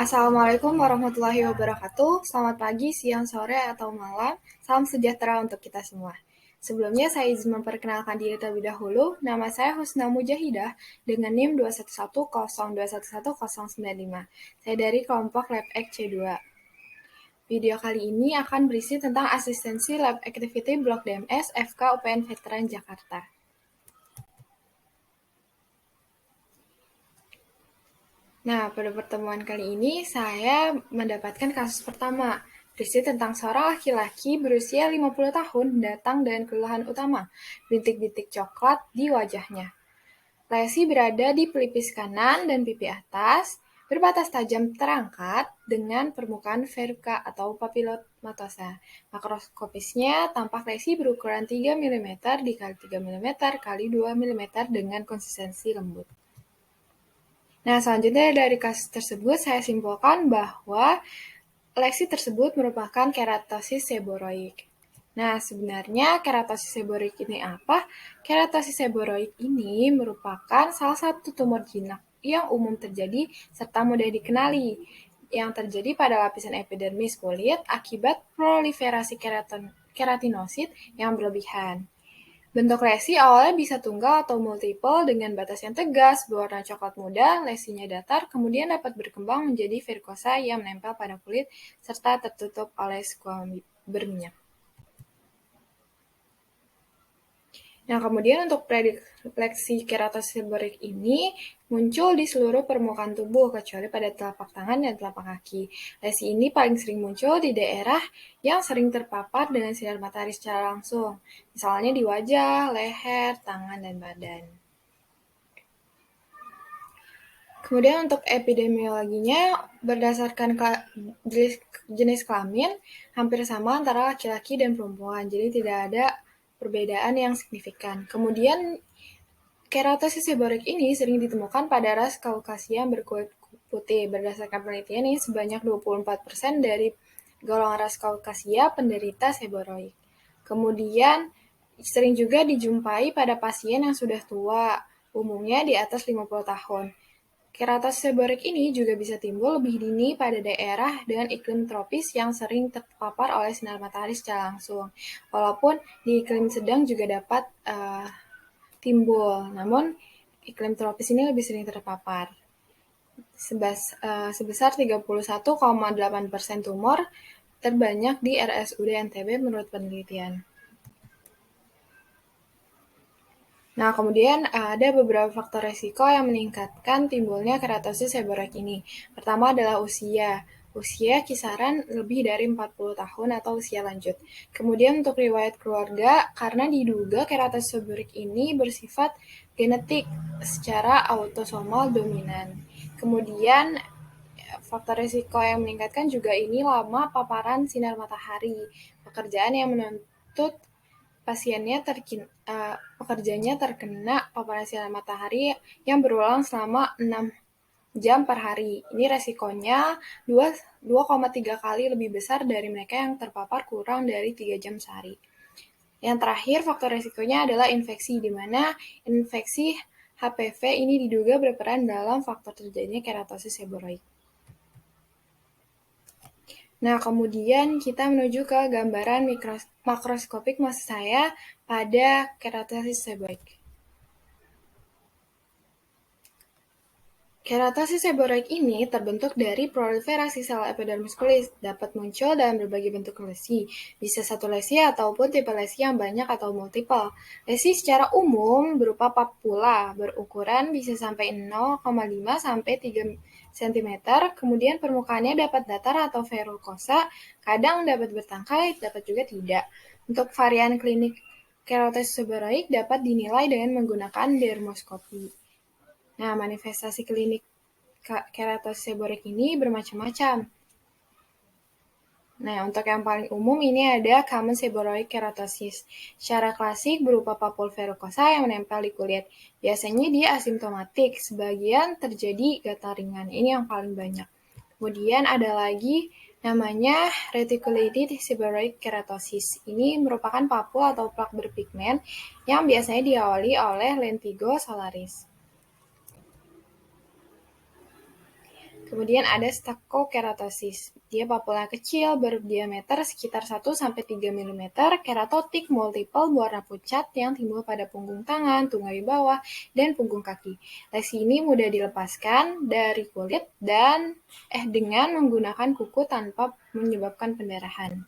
Assalamualaikum warahmatullahi wabarakatuh. Selamat pagi, siang, sore, atau malam. Salam sejahtera untuk kita semua. Sebelumnya saya izin memperkenalkan diri terlebih dahulu. Nama saya Husna Mujahidah dengan NIM 21102119095. Saya dari kelompok LabX C2. Video kali ini akan berisi tentang asistensi Lab Activity Blok DMS FK UPN Veteran Jakarta. Nah, pada pertemuan kali ini saya mendapatkan kasus pertama, berisi tentang seorang laki-laki berusia 50 tahun datang dengan keluhan utama, bintik-bintik coklat di wajahnya. Lesi berada di pelipis kanan dan pipi atas, berbatas tajam terangkat dengan permukaan verruca atau papilomatosa. Makroskopisnya tampak lesi berukuran 3 mm x 3 mm x 2 mm dengan konsistensi lembut. Nah, selanjutnya dari kasus tersebut saya simpulkan bahwa lesi tersebut merupakan keratosis seboroik. Nah, sebenarnya keratosis seboroik ini apa? Keratosis seboroik ini merupakan salah satu tumor jinak yang umum terjadi serta mudah dikenali, yang terjadi pada lapisan epidermis kulit akibat proliferasi keratinosit yang berlebihan. Bentuk lesi awalnya bisa tunggal atau multiple dengan batas yang tegas, berwarna coklat muda, lesinya datar, kemudian dapat berkembang menjadi varikosa yang menempel pada kulit serta tertutup oleh squam berminyak. Nah, kemudian untuk prediksi keratosis seborik ini muncul di seluruh permukaan tubuh kecuali pada telapak tangan dan telapak kaki. Lesi ini paling sering muncul di daerah yang sering terpapar dengan sinar matahari secara langsung, misalnya di wajah, leher, tangan, dan badan. Kemudian untuk epidemiologinya, berdasarkan jenis kelamin, hampir sama antara laki-laki dan perempuan, jadi tidak ada perbedaan yang signifikan. Kemudian, keratosis seborik ini sering ditemukan pada ras Kaukasia berkulit putih. Berdasarkan penelitian ini, sebanyak 24% dari golongan ras Kaukasia penderita seboroik. Kemudian, sering juga dijumpai pada pasien yang sudah tua, umumnya di atas 50 tahun. Keratosis seborik ini juga bisa timbul lebih dini pada daerah dengan iklim tropis yang sering terpapar oleh sinar matahari secara langsung. Walaupun di iklim sedang juga dapat timbul, namun iklim tropis ini lebih sering terpapar. Sebesar 31,8% tumor terbanyak di RSUD NTB menurut penelitian. Nah, kemudian ada beberapa faktor resiko yang meningkatkan timbulnya keratosis seborik ini. Pertama adalah usia. Usia kisaran lebih dari 40 tahun atau usia lanjut. Kemudian untuk riwayat keluarga, karena diduga keratosis seborik ini bersifat genetik secara autosomal dominan. Kemudian faktor risiko yang meningkatkan juga ini lama paparan sinar matahari, pekerjaan yang menuntut pekerjanya terkena paparan sinar matahari yang berulang selama 6 jam per hari. Ini resikonya 2,3 kali lebih besar dari mereka yang terpapar kurang dari 3 jam sehari. Yang terakhir, faktor resikonya adalah infeksi, di mana infeksi HPV ini diduga berperan dalam faktor terjadinya keratosis seboroik. Nah, kemudian kita menuju ke gambaran makroskopik maksud saya pada keratosis seborik. Keratosis seborik ini terbentuk dari proliferasi sel epidermis kulit, dapat muncul dalam berbagai bentuk lesi, bisa satu lesi ataupun tipe lesi yang banyak atau multiple. Lesi secara umum berupa papula, berukuran bisa sampai 0,5 sampai 3 cm, kemudian permukaannya dapat datar atau verrucosa, kadang dapat bertangkai, dapat juga tidak. Untuk varian klinik keratosis seborik dapat dinilai dengan menggunakan dermoskopi. Nah, manifestasi klinik keratosis seborik ini bermacam-macam. Nah, untuk yang paling umum ini ada common seborrheic keratosis. Secara klasik berupa papul verrucosa yang menempel di kulit. Biasanya dia asimptomatik, sebagian terjadi gatal ringan. Ini yang paling banyak. Kemudian ada lagi namanya reticulated seborrheic keratosis. Ini merupakan papul atau plak berpigmen yang biasanya diawali oleh lentigo solaris. Kemudian ada stakokeratosis. Dia papula kecil berdiameter sekitar 1-3 mm, keratotik multiple berwarna pucat yang timbul pada punggung tangan, tunggai bawah, dan punggung kaki. Lesi ini mudah dilepaskan dari kulit dan dengan menggunakan kuku tanpa menyebabkan pendarahan.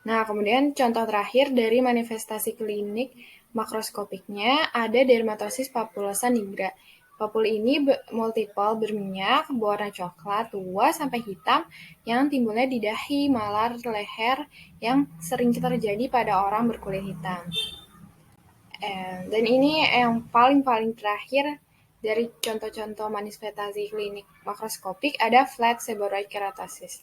Nah, kemudian contoh terakhir dari manifestasi klinik makroskopiknya ada dermatosis papulosa nigra. Papul ini multiple berminyak, berwarna coklat tua sampai hitam yang timbulnya di dahi, malar, leher yang sering terjadi pada orang berkulit hitam. Dan ini yang paling terakhir dari contoh-contoh manifestasi klinik makroskopik ada flat seborrheic keratosis.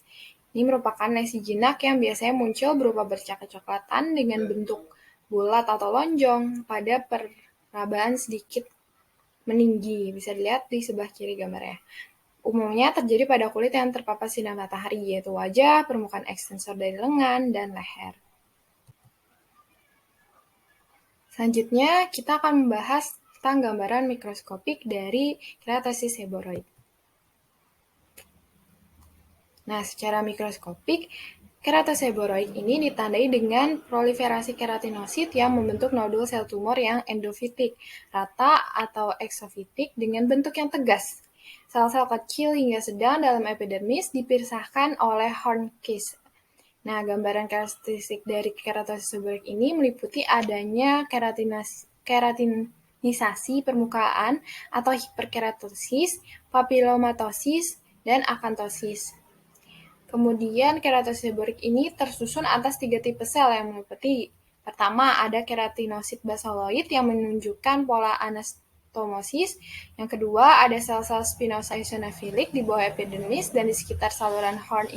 Ini merupakan lesi jinak yang biasanya muncul berupa bercak kecoklatan dengan bentuk bulat atau lonjong pada perabaan sedikit meninggi. Bisa dilihat di sebelah kiri gambarnya. Umumnya terjadi pada kulit yang terpapar sinar matahari, yaitu wajah, permukaan ekstensor dari lengan, dan leher. Selanjutnya, kita akan membahas tentang gambaran mikroskopik dari keratosis seborrheic. Nah, secara mikroskopik, keratosis seborrheic ini ditandai dengan proliferasi keratinosit yang membentuk nodul sel tumor yang endofitik, rata atau eksofitik dengan bentuk yang tegas. Sel-sel kecil hingga sedang dalam epidermis dipisahkan oleh Hornquist. Nah, gambaran karakteristik dari keratosis seborrheic ini meliputi adanya keratinisasi permukaan atau hiperkeratosis, papilomatosis, dan akantosis. Kemudian keratosis seborrheic ini tersusun atas 3 tipe sel yang meliputi. Pertama, ada keratinosit basaloid yang menunjukkan pola anastomosis. Yang kedua, ada sel-sel spinosa eosinofilik di bawah epidermis dan di sekitar saluran horn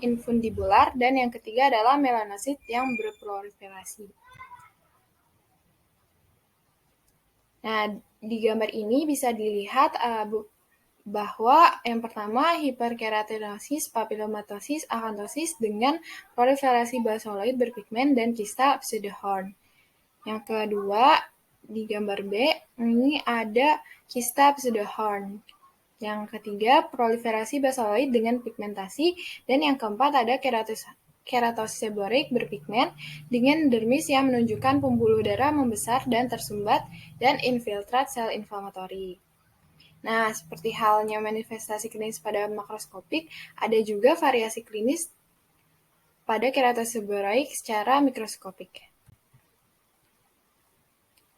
infundibular. Dan yang ketiga adalah melanosit yang berproliferasi. Nah, di gambar ini bisa dilihat bahwa yang pertama hiperkeratinosis, papilomatosis, akantosis dengan proliferasi basaloid berpigmen dan kista pseudohorn. Yang kedua di gambar B ini ada kista pseudohorn. Yang ketiga proliferasi basaloid dengan pigmentasi dan yang keempat ada keratosis seborrheic berpigmen dengan dermis yang menunjukkan pembuluh darah membesar dan tersumbat dan infiltrat sel inflamatori. Nah, seperti halnya manifestasi klinis pada makroskopik, ada juga variasi klinis pada keratosis seborrheic secara mikroskopik.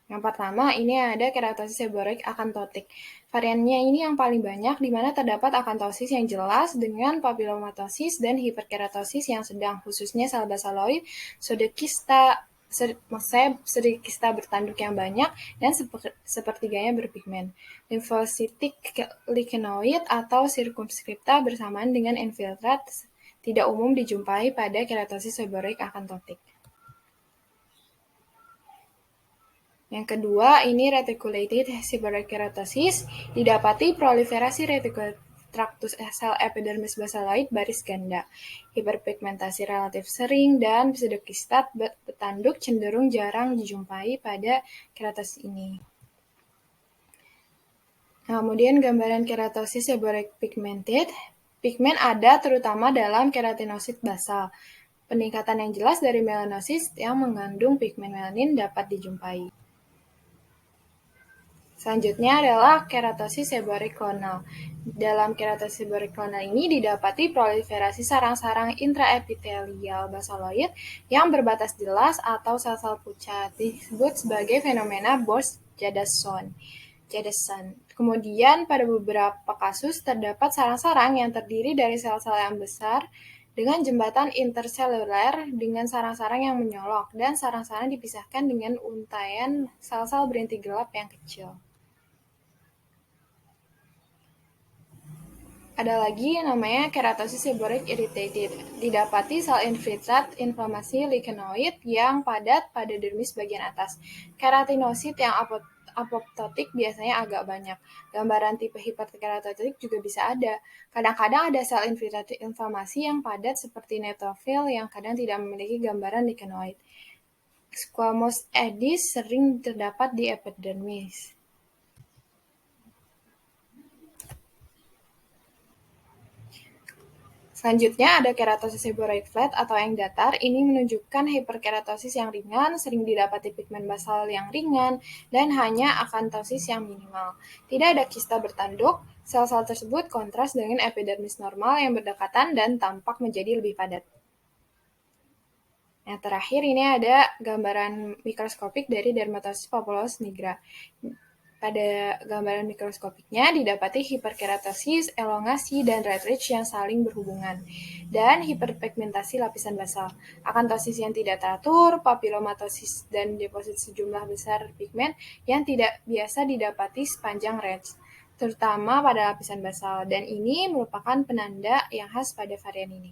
Yang pertama, ini ada keratosis seborrheic akantotik. Variannya ini yang paling banyak, di mana terdapat akantosis yang jelas dengan papilomatosis dan hiperkeratosis yang sedang, khususnya sel basaloid, pseudokista bertanduk yang banyak, dan sepertiganya berpigmen. Limfositik lichenoid atau sirkumskripta bersamaan dengan infiltrat tidak umum dijumpai pada keratosis seborrheic akantotik. Yang kedua, ini reticulated seborrheic keratosis, didapati proliferasi reticular traktus sel epidermis basaloid baris ganda, hiperpigmentasi relatif sering, dan pseudokistat bertanduk cenderung jarang dijumpai pada keratosis ini. Nah, kemudian gambaran keratosis seborrheic pigmented. Pigmen ada terutama dalam keratinosit basal. Peningkatan yang jelas dari melanosis yang mengandung pigmen melanin dapat dijumpai. Selanjutnya adalah keratosis seborrheic klonal. Dalam keratosis seborrheic klonal ini didapati proliferasi sarang-sarang intraepitelial basaloid yang berbatas jelas atau sel-sel pucat, disebut sebagai fenomena Bors-Jadasson. Kemudian pada beberapa kasus terdapat sarang-sarang yang terdiri dari sel-sel yang besar dengan jembatan interseluler dengan sarang-sarang yang menyolok, dan sarang-sarang dipisahkan dengan untaian sel-sel berinti gelap yang kecil. Ada lagi yang namanya keratosis seborrheic irritated. Didapati sel infiltrat inflamasi lichenoid yang padat pada dermis bagian atas. Keratinosit yang apoptotik biasanya agak banyak. Gambaran tipe hiperkeratotik juga bisa ada. Kadang-kadang ada sel infiltrat inflamasi yang padat seperti neutrophil yang kadang tidak memiliki gambaran lichenoid. Squamous eddies sering terdapat di epidermis. Selanjutnya ada keratosis seborrheic flat atau yang datar. Ini menunjukkan hiperkeratosis yang ringan, sering didapati pigmen basal yang ringan, dan hanya akantosis yang minimal. Tidak ada kista bertanduk, sel-sel tersebut kontras dengan epidermis normal yang berdekatan dan tampak menjadi lebih padat. Nah, terakhir ini ada gambaran mikroskopik dari dermatosis papulosa nigra. Pada gambaran mikroskopiknya didapati hiperkeratosis, elongasi, dan red ridge yang saling berhubungan, dan hiperpigmentasi lapisan basal, akantosis yang tidak teratur, papilomatosis, dan deposit sejumlah besar pigmen yang tidak biasa didapati sepanjang ridge, terutama pada lapisan basal, dan ini merupakan penanda yang khas pada varian ini.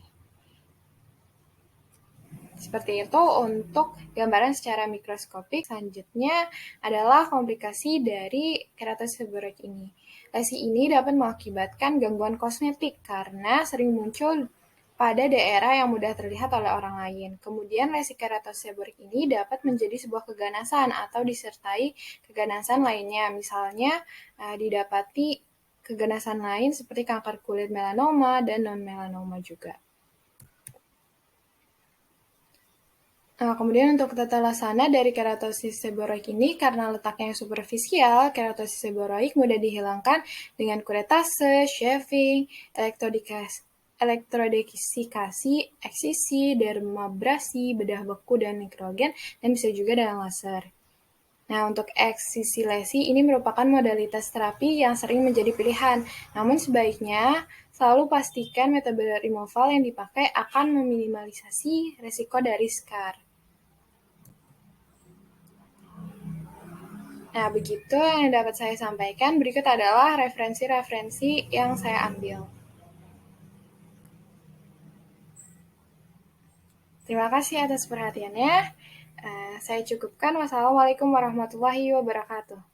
Seperti itu untuk gambaran secara mikroskopik. Selanjutnya adalah komplikasi dari keratosis seborrheic ini. Lesi ini dapat mengakibatkan gangguan kosmetik karena sering muncul pada daerah yang mudah terlihat oleh orang lain. Kemudian lesi keratosis seborrheic ini dapat menjadi sebuah keganasan atau disertai keganasan lainnya. Misalnya didapati keganasan lain seperti kanker kulit melanoma dan non-melanoma juga. Nah, kemudian untuk tata laksana dari keratosis seborrheic ini, karena letaknya yang superficial, keratosis seborrheic mudah dihilangkan dengan kuretase, shaving, elektrodesikasi, eksisi, dermabrasi, bedah beku, dan mikrogen, dan bisa juga dengan laser. Nah, untuk eksisi lesi ini merupakan modalitas terapi yang sering menjadi pilihan. Namun sebaiknya selalu pastikan metode removal yang dipakai akan meminimalisasi resiko dari scar. Nah, begitu yang dapat saya sampaikan. Berikut adalah referensi-referensi yang saya ambil. Terima kasih atas perhatiannya. Saya cukupkan. Wassalamualaikum warahmatullahi wabarakatuh.